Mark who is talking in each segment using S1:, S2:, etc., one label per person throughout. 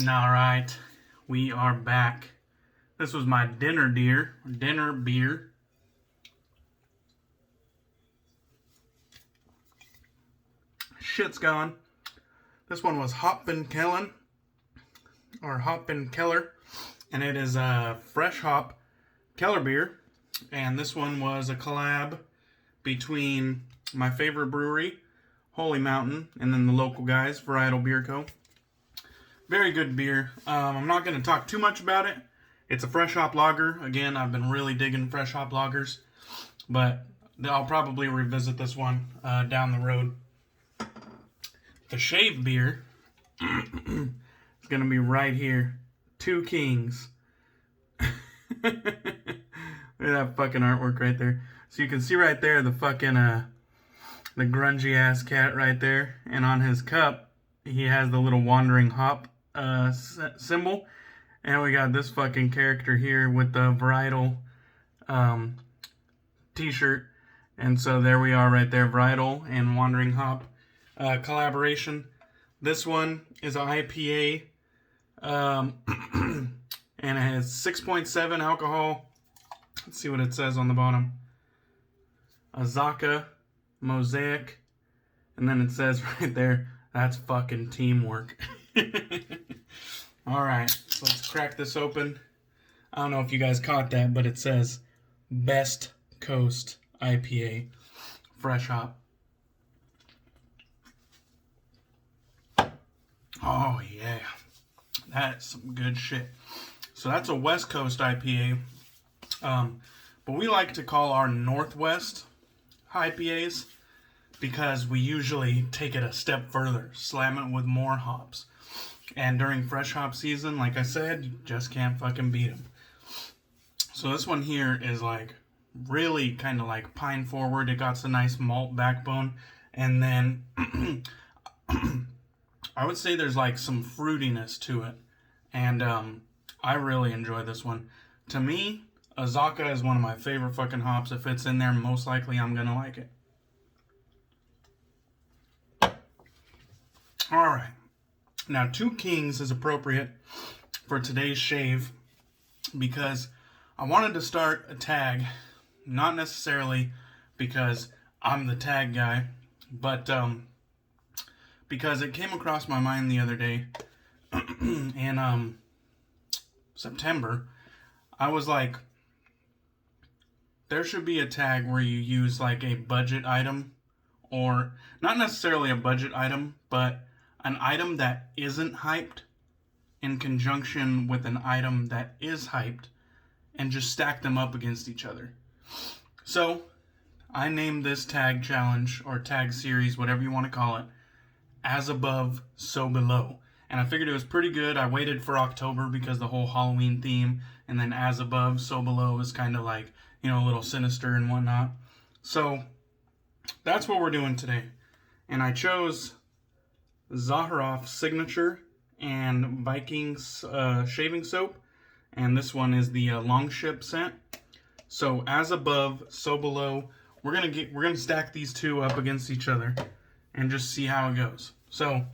S1: All right, we are back. This was my dinner beer. Shit's gone. This one was Hoppenkellen, or Hoppenkeller, and it is a fresh hop Keller beer. And this one was a collab between my favorite brewery, Holy Mountain, and then the local guys, Varietal Beer Co. Very good beer. I'm not going to talk too much about it. It's a fresh hop lager. Again, I've been really digging fresh hop lagers, but I'll probably revisit this one down the road. The shave beer is going to be right here. Two Kings. Look at that fucking artwork right there. So you can see right there the fucking the grungy ass cat right there, and on his cup he has the little wandering hop symbol, and we got this fucking character here with the varietal t-shirt, and so there we are right there, varietal and wandering hop collaboration. This one is an IPA, and it has 6.7 alcohol. Let's see what it says on the bottom. Azaka Mosaic, and then it says right there, that's fucking teamwork. Alright, so let's crack this open. I don't know if you guys caught that, but it says Best Coast IPA. Fresh hop. Oh yeah, that's some good shit. So that's a West Coast IPA, but we like to call our Northwest IPAs because we usually take it a step further, slam it with more hops. And during fresh hop season, like I said, you just can't fucking beat them. So this one here is like really kind of like pine forward. It got a nice malt backbone, and then I would say there's like some fruitiness to it, and I really enjoy this one. To me, Azaka is one of my favorite fucking hops. If it's in there, most likely I'm gonna like it. Alright. Now, Two Kings is appropriate for today's shave because I wanted to start a tag, not necessarily because I'm the tag guy, but because it came across my mind the other day in September. I was like, there should be a tag where you use like a budget item, or not necessarily a budget item, but an item that isn't hyped in conjunction with an item that is hyped, and just stack them up against each other. So I named this tag challenge, or tag series, whatever you want to call it, As Above, So Below. And I figured it was pretty good. I waited for October because the whole Halloween theme, and then As Above, So Below is kind of like, you know, a little sinister and whatnot. So that's what we're doing today. And I chose Zaharoff Signature and Viking's shaving soap, and this one is the Longship scent. So As Above, So Below. We're gonna stack these two up against each other and just see how it goes. So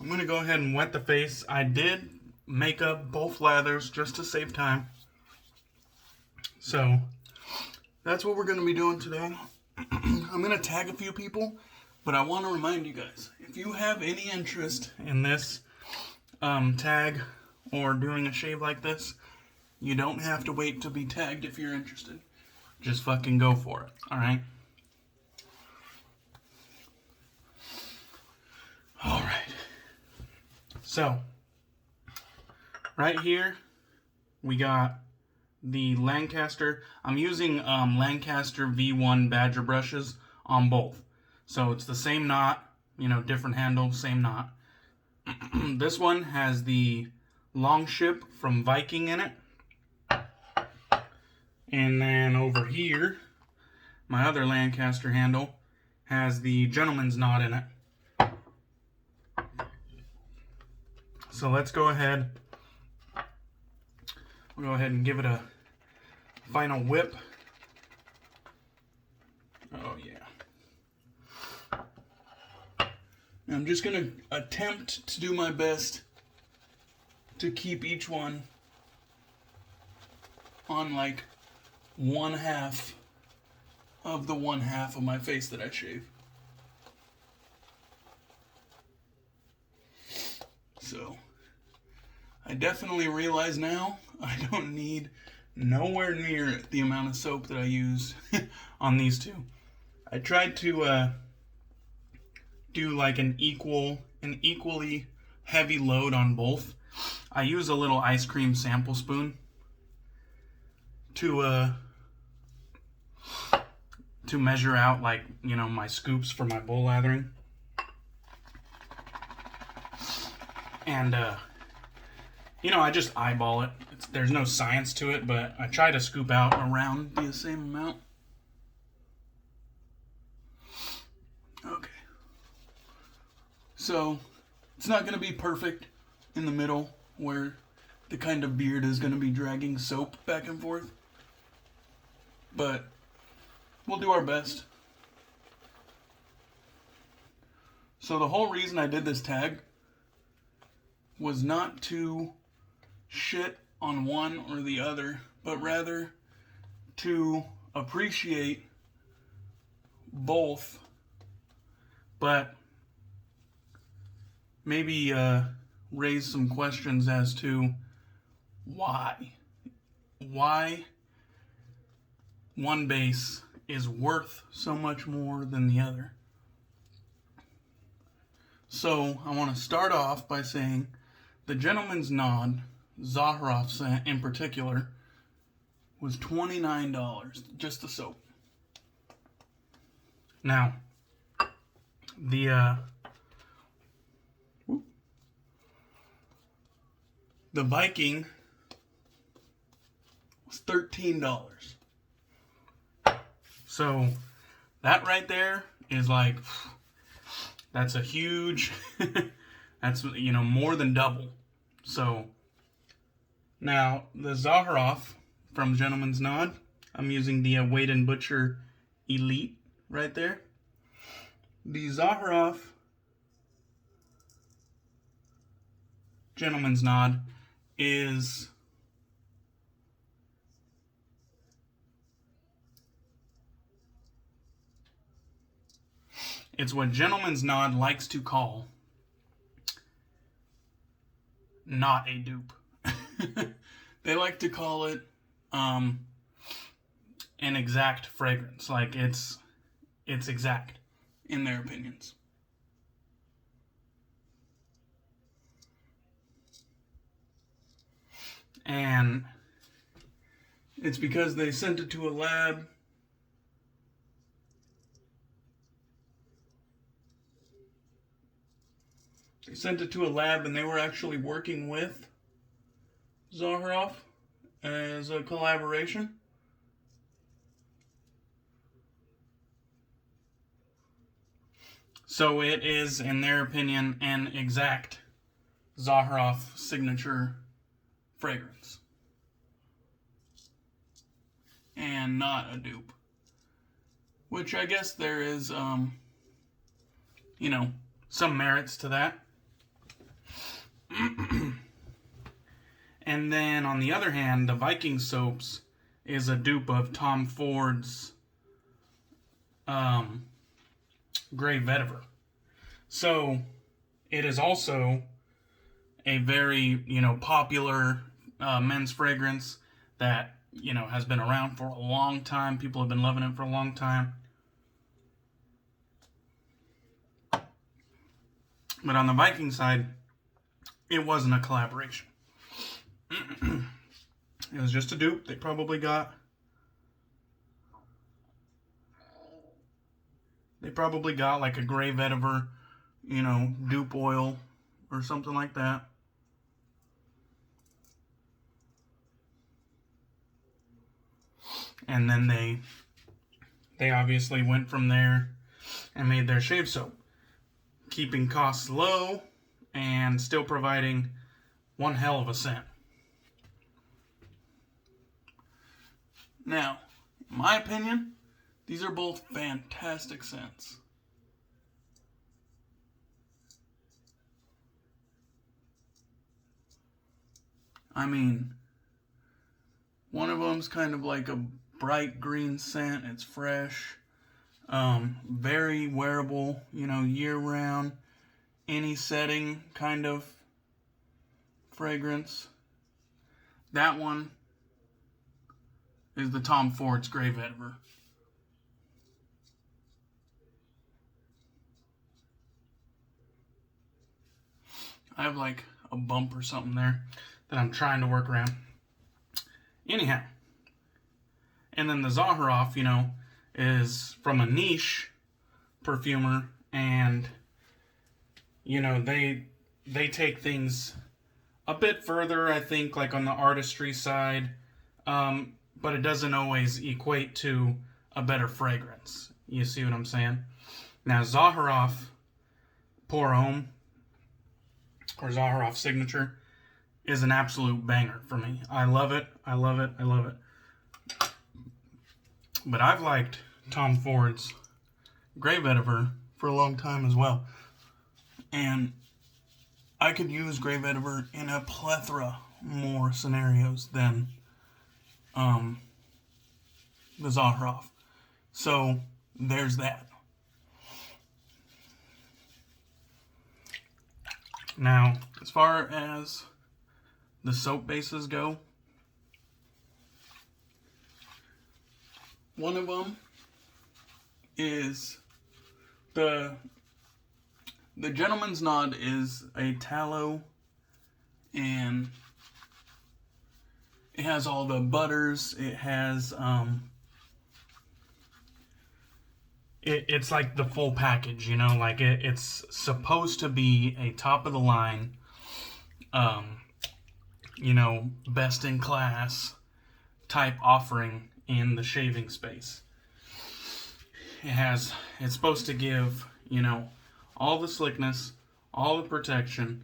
S1: I'm gonna go ahead and wet the face. I did make up both lathers just to save time. So that's what we're gonna be doing today. I'm gonna tag a few people, but I want to remind you guys, if you have any interest in this tag or doing a shave like this, you don't have to wait to be tagged if you're interested. Just fucking go for it, alright? Alright. So, right here, we got the Lancaster. I'm using Lancaster V1 Badger brushes on both. So it's the same knot, you know, different handle, same knot. This one has the Longship from Viking in it. And then over here, my other Lancaster handle has the gentleman's knot in it. So let's go ahead. We'll go ahead and give it a final whip. Oh yeah. I'm just going to attempt to do my best to keep each one on like 1/2 of the 1/2 of my face that I shave. So I definitely realize now I don't need nowhere near the amount of soap that I used on these two. I tried to do like an equally heavy load on both. I use a little ice cream sample spoon to measure out, like, you know, my scoops for my bowl lathering. And you know, I just eyeball it. There's no science to it, but I try to scoop out around the same amount. Okay. So, it's not going to be perfect in the middle where the kind of beard is going to be dragging soap back and forth. But we'll do our best. So the whole reason I did this tag was not to shit on one or the other, but rather to appreciate both, but maybe raise some questions as to why one base is worth so much more than the other. So I want to start off by saying the Gentleman's Nod, Zaharoff scent in particular, was $29, just the soap. Now, the Viking was $13. So that right there is like, that's a huge, that's, you know, more than double. So now the Zaharoff from Gentleman's Nod, I'm using the Wade&Butcher Elite right there. The Zaharoff Gentleman's Nod is it's what Gentleman's Nod likes to call not a dupe. They like to call it an exact fragrance. Like it's exact in their opinions. And it's because they sent it to a lab. They sent it to a lab and they were actually working with Zaharoff as a collaboration. So it is, in their opinion, an exact Zaharoff signature fragrance. And not a dupe. Which I guess there is, you know, some merits to that. And then, on the other hand, the Viking soaps is a dupe of Tom Ford's Gray Vetiver. So, it is also a very, you know, popular men's fragrance that, you know, has been around for a long time. People have been loving it for a long time. But on the Viking side, it wasn't a collaboration. It was just a dupe. They probably got like a Gray Vetiver, you know, dupe oil or something like that. And then they obviously went from there and made their shave soap, keeping costs low and still providing one hell of a scent. Now, in my opinion, these are both fantastic scents. I mean, one of them's kind of like a bright green scent. It's fresh. Very wearable, year round, any setting kind of fragrance. That one is the Tom Ford's Gray Vetiver. I have like a bump or something there that I'm trying to work around. Anyhow. And then the Zaharoff, is from a niche perfumer, and they take things a bit further, I think, like on the artistry side, but it doesn't always equate to a better fragrance. You see what I'm saying? Now, Zaharoff Pour Homme, or Zaharoff Signature, is an absolute banger for me. I love it. I love it. I love it. But I've liked Tom Ford's Gray Vetiver for a long time as well. And I could use Gray Vetiver in a plethora more scenarios than the Zaharoff. So there's that. Now, as far as the soap bases go, one of them is the Gentleman's Nod is a tallow, and it has all the butters. It has it's like the full package, like it's supposed to be a top of the line, best in class type offering in the shaving space. It's supposed to give, all the slickness, all the protection,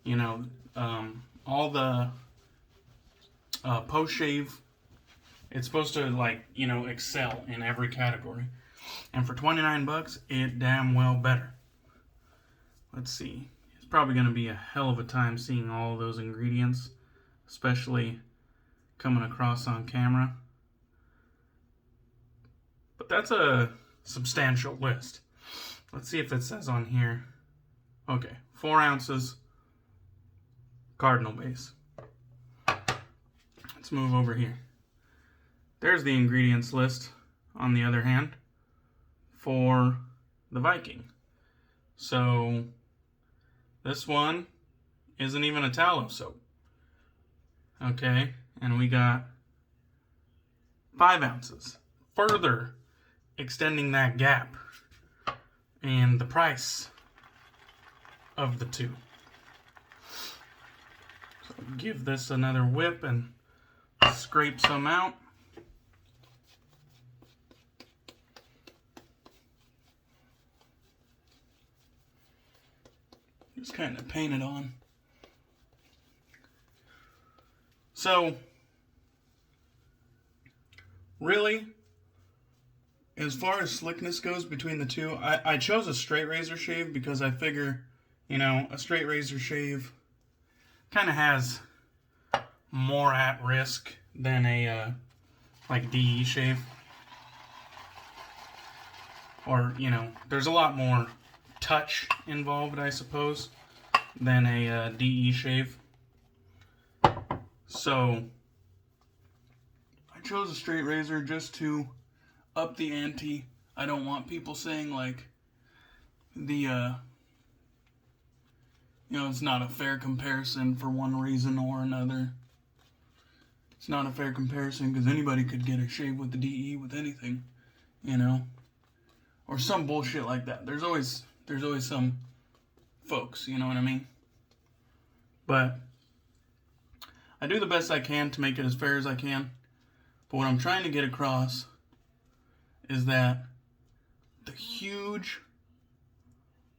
S1: all the post-shave. It's supposed to, excel in every category. And for $29, it damn well better. Let's see. It's probably going to be a hell of a time seeing all of those ingredients, especially coming across on camera. But that's a substantial list. Let's see if it says on here. Okay, 4 ounces cardinal base. Let's move over here. There's the ingredients list, on the other hand, for the Viking. So this one isn't even a tallow soap. Okay, and we got 5 ounces. Further extending that gap and the price of the two. So give this another whip and scrape some out. Just kind of paint it on. So really, as far as slickness goes between the two, I chose a straight razor shave because I figure, a straight razor shave kind of has more at risk than a, DE shave. Or, there's a lot more touch involved, I suppose, than a DE shave. So I chose a straight razor just to up the ante. I don't want people saying it's not a fair comparison for one reason or another. It's not a fair comparison because anybody could get a shave with the DE with anything, or some bullshit like that. There's always some folks, you know what I mean? But I do the best I can to make it as fair as I can. But what I'm trying to get across is that the huge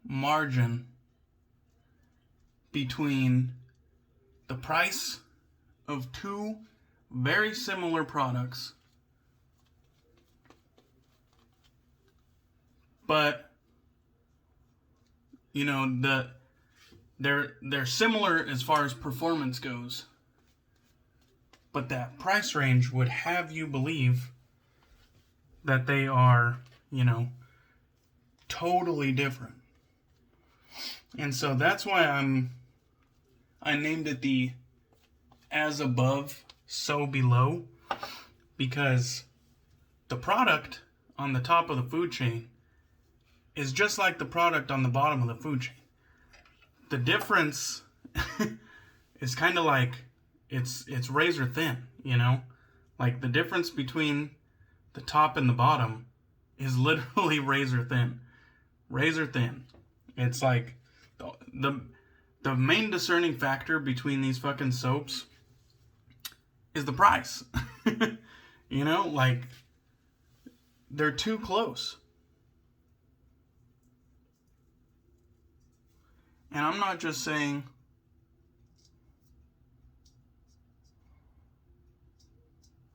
S1: margin between the price of two very similar products, but they're similar as far as performance goes, But that price range would have you believe that they are, you know, totally different. And so that's why I named it the as above, so below, because the product on the top of the food chain is just like the product on the bottom of the food chain. The difference is kind of like it's razor thin, you know? Like the difference between the top and the bottom is literally razor thin. Razor thin. It's like the main discerning factor between these fucking soaps is the price. You know, like they're too close. And I'm not just saying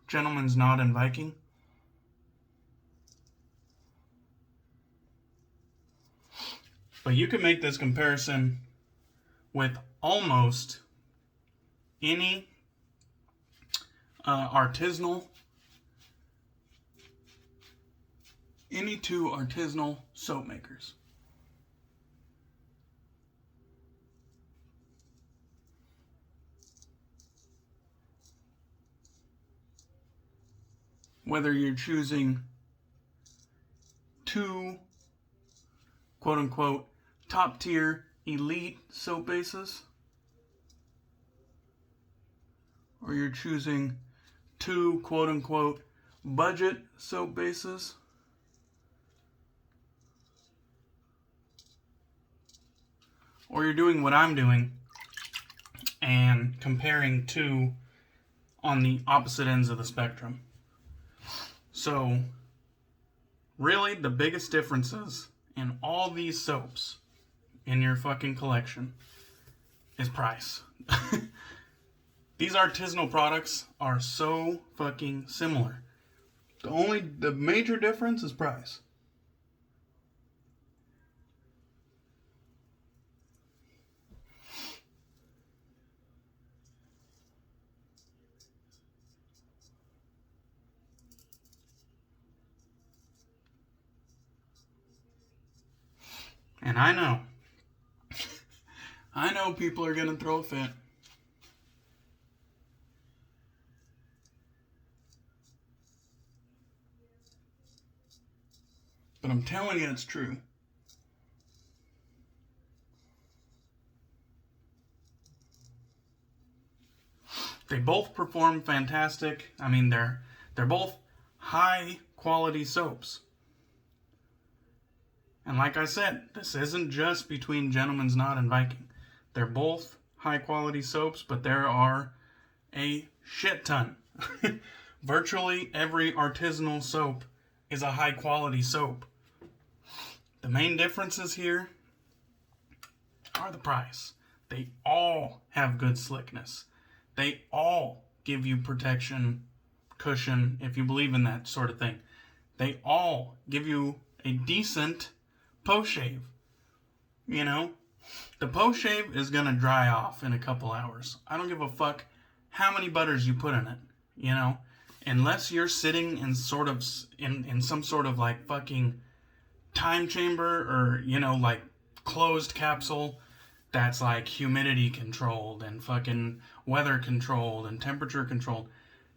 S1: Gentleman's Knot and Viking. But you can make this comparison with almost any two artisanal soap makers. Whether you're choosing two quote-unquote top-tier elite soap bases, or you're choosing two quote-unquote budget soap bases, or you're doing what I'm doing and comparing two on the opposite ends of the spectrum. So, really, the biggest differences in all these soaps in your fucking collection is price. These artisanal products are so fucking similar. The major difference is price. And I know people are gonna throw a fit. But I'm telling you it's true. They both perform fantastic. I mean, they're both high quality soaps. And like I said, this isn't just between Gentleman's Knot and Viking. They're both high quality soaps, but there are a shit ton. Virtually every artisanal soap is a high quality soap. The main differences here are the price. They all have good slickness. They all give you protection, cushion, if you believe in that sort of thing. They all give you a decent post-shave. You know, the post-shave is going to dry off in a couple hours. I don't give a fuck how many butters you put in it, you know, unless you're sitting in in some sort of like fucking time chamber or, you know, like closed capsule that's like humidity controlled and fucking weather controlled and temperature controlled.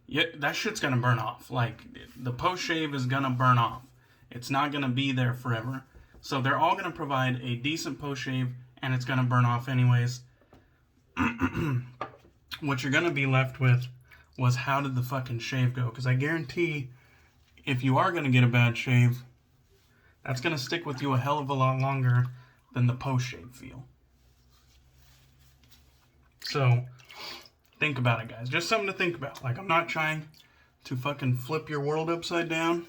S1: Yeah, that shit's gonna burn off. Like, the post-shave is gonna burn off. It's not gonna be there forever. So they're all gonna provide a decent post-shave, and it's gonna burn off anyways. What you're gonna be left with was how did the fucking shave go? Because I guarantee if you are gonna get a bad shave, that's gonna stick with you a hell of a lot longer than the post-shave feel. So, think about it, guys. Just something to think about. Like, I'm not trying to fucking flip your world upside down,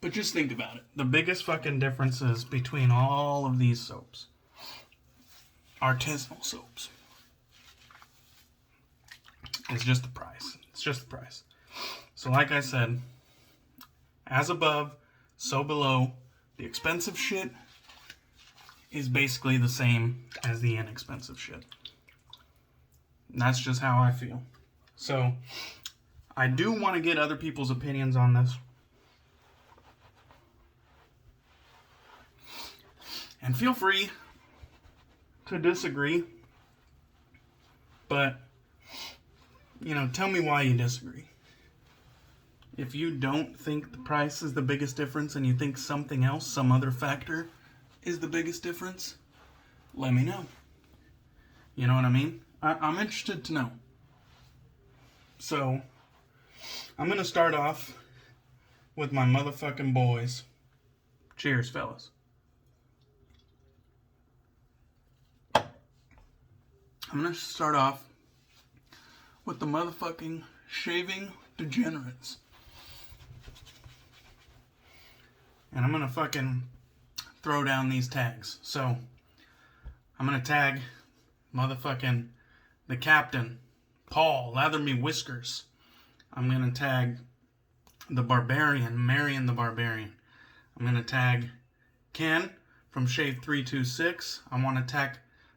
S1: but just think about it. The biggest fucking differences between all of these soaps, artisanal soaps, is just the price. It's just the price. So like I said, as above, so below. The expensive shit is basically the same as the inexpensive shit. And that's just how I feel. So, I do want to get other people's opinions on this. And feel free to disagree. But, you know, tell me why you disagree. If you don't think the price is the biggest difference and you think something else, some other factor is the biggest difference, let me know. You know what I mean? I'm interested to know. So, I'm going to start off with my motherfucking boys. Cheers, fellas. I'm going to start off with the motherfucking shaving degenerates. And I'm going to fucking throw down these tags. So, I'm going to tag motherfucking the captain, Paul, LatherMeWhiskers. I'm going to tag the Barbarian, Marion The Barbarian. I'm going to tag Ken from Shave 326. I want to tag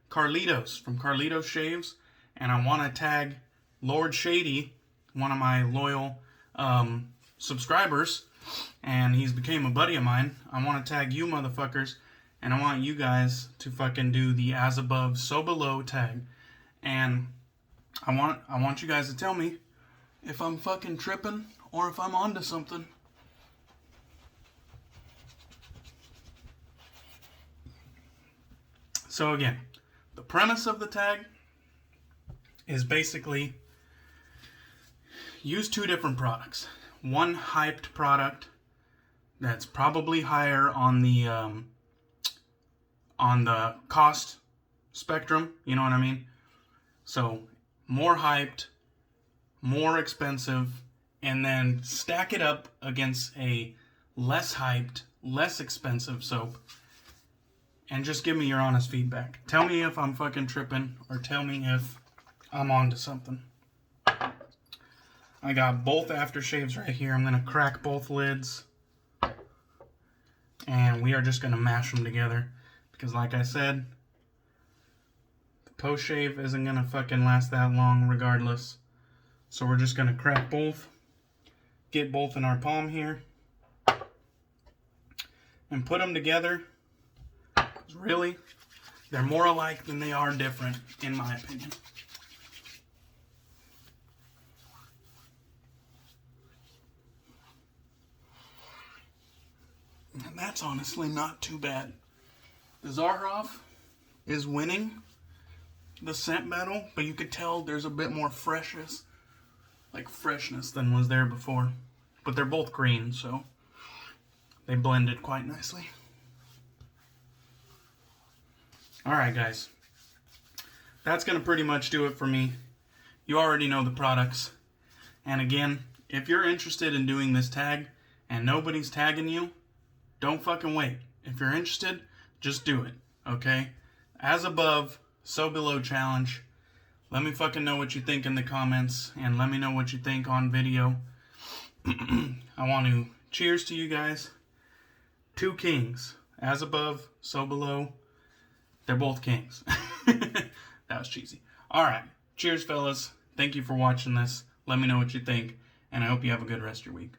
S1: Carlitos from Carlitos Shaves. And I want to tag Lord Shady, one of my loyal subscribers. And he's became a buddy of mine. I want to tag you motherfuckers. And I want you guys to fucking do the as above, so below tag. And I want you guys to tell me if I'm fucking tripping or if I'm onto something. So again, the premise of the tag is basically use two different products. One hyped product that's probably higher on the cost spectrum, you know what I mean? So, more hyped, more expensive, and then stack it up against a less hyped, less expensive soap, and just give me your honest feedback. Tell me if I'm fucking tripping, or tell me if I'm onto something. I got both aftershaves right here. I'm going to crack both lids, and we are just going to mash them together. Because like I said, the post-shave isn't going to fucking last that long regardless. So we're just going to crack both, get both in our palm here, and put them together. 'Cause really, they're more alike than they are different, in my opinion. And that's honestly not too bad. The Zaharoff is winning the scent battle, but you could tell there's a bit more freshness than was there before. But they're both green, so they blended quite nicely. Alright guys, that's going to pretty much do it for me. You already know the products. And again, if you're interested in doing this tag and nobody's tagging you, don't fucking wait. If you're interested, just do it, okay? As above, so below challenge. Let me fucking know what you think in the comments, and let me know what you think on video. I want to cheers to you guys. Two kings. As above, so below. They're both kings. That was cheesy. Alright, cheers fellas. Thank you for watching this. Let me know what you think, and I hope you have a good rest of your week.